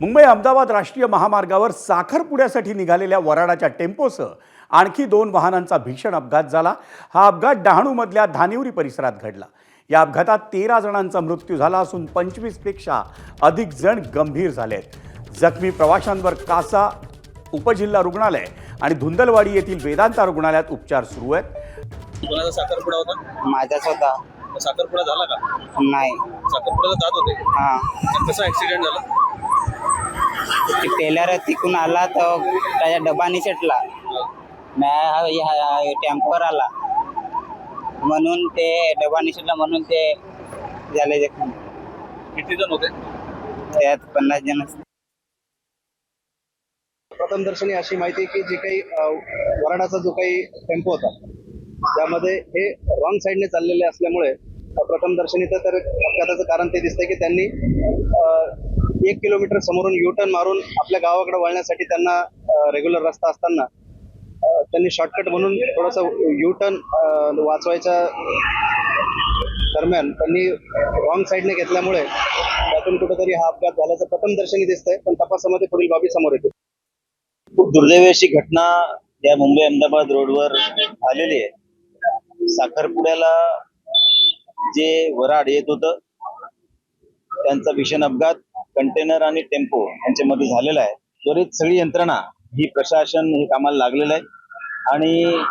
मुंबई अहमदाबाद राष्ट्रीय महामार्गावर साखरपुड्यासाठी निघालेल्या वऱ्हाडाच्या टेम्पोसह आणखी 2 वाहनांचा भीषण अपघात झाला। हा अपघात डहाणूमधल्या धानिवरी परिसरात घडला। या अपघातात 13 जणांचा मृत्यू झाला असून 25 पेक्षा अधिक जण गंभीर झालेत। जखमी प्रवाशांवर कासा उपजिल्हा रुग्णालय आणि धुंदलवाडी येथील वेदांता रुग्णालयात उपचार सुरू आहेत। कोणाचा साखरपुडा होता? माझाच होता। साखरपुडा झाला का? नाही। साखरपुड्याला जात होते? हा। कसा ऍक्सिडेंट झाला? ते टेलर तिकून आला तर त्याचा डबा निसटला। मी टेम्पोवर आला म्हणून ते डबा निसटला म्हणून ते झाले जखमी। किती जण होते? त्यात 50 जण। प्रथमदर्शनी अशी माहिती की जे काही वराडाचा जो काही टेम्पो होता त्यामध्ये हे रॉंग साईडने चाललेले असल्यामुळे प्रथमदर्शनी तर अपघाताचं कारण ते दिसतंय की त्यांनी 1 किलोमीटर समोरून युटर्न मारून आपल्या गावाकडे वळण्यासाठी त्यांना रेग्युलर रस्ता असताना त्यांनी शॉर्टकट म्हणून थोडासा युटर्न वाचवायच्या दरम्यान त्यांनी रॉंग साईडने घेतल्यामुळे त्यातून कुठेतरी हा अपघात झाल्याचं प्रथमदर्शनी दिसतंय, पण तपासामध्ये पुढील बाबी समोर येतील। खूप दुर्दैवी अशी घटना या मुंबई अहमदाबाद रोडवर आलेली आहे। साखरपुड्याला जे वऱ्हाड येत होतं त्यांचा भीषण अपघात कंटेनर आणि टेम्पो यांच्यामध्ये झालेला आहे। त्वरित सगळी यंत्रणा ही प्रशासन हे कामाला लागलेलं आहे आणि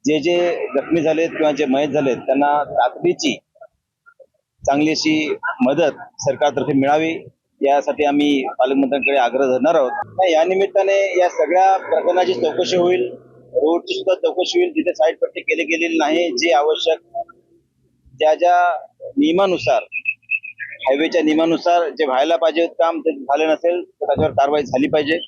जे जखमी झालेत किंवा जे मयत झालेत त्यांना तातडीची चांगली अशी मदत सरकारतर्फे मिळावी यासाठी आम्ही पालकमंत्र्यांकडे आग्रह धरणार आहोत। या निमित्ताने या सगळ्या प्रकरणाची चौकशी होईल, रोडची सुद्धा चौकशी होईल, जिथे साईड पट्टी केली गेलेली नाही, जे आवश्यक ज्या नियमानुसार हायवेच्या नियमानुसार जे व्हायला पाहिजे काम ते झाले नसेल तर त्याच्यावर कारवाई झाली पाहिजे।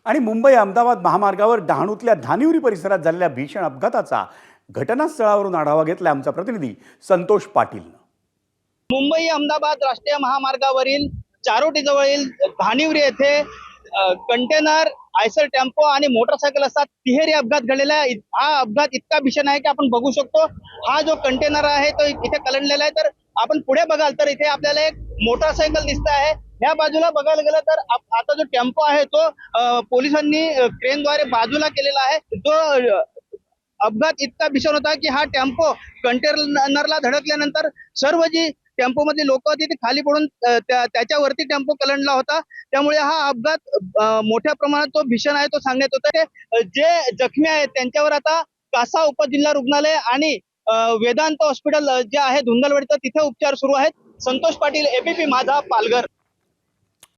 आणि मुंबई अहमदाबाद महामार्गावर डहाणूतल्या धानिवरी परिसरात झालेल्या भीषण अपघाताचा घटनास्थळावरून आढावा घेतला आमचा प्रतिनिधी संतोष पाटीलनं। मुंबई अहमदाबाद राष्ट्रीय महामार्गावरील चारोटी जवळील धानिवरी येथे कंटेनर, आयसर टेम्पो आणि मोटरसायकल असा तिहेरी अपघात घडलेला आहे। हा अपघात इतका भीषण आहे की आपण बघू शकतो हा जो कंटेनर आहे तो इथे कलंडलेला आहे। तर आपण पुढे बघाल तर इथे आपल्याला एक मोटरसायकल दिसत आहे। ह्या बाजूला बघायला गेलं तर आता जो टेम्पो आहे तो पोलिसांनी क्रेनद्वारे बाजूला केलेला आहे। जो अपघात इतका भीषण होता की हा टेम्पो कंटेनरला धडकल्यानंतर सर्व जी टेम्पो मधली लोक होती ती खाली पडून त्याच्यावरती टेम्पो कलंडला होता। त्यामुळे हा अपघात मोठ्या प्रमाणात तो भीषण आहे तो सांगण्यात होता। ते जे जखमी आहेत त्यांच्यावर आता कासा उपजिल्हा रुग्णालय आणि वेदांत हॉस्पिटल जे आहे धुंदलवाडीचं तिथे उपचार सुरू आहेत। संतोष पाटील, ABP माझा, पालघर।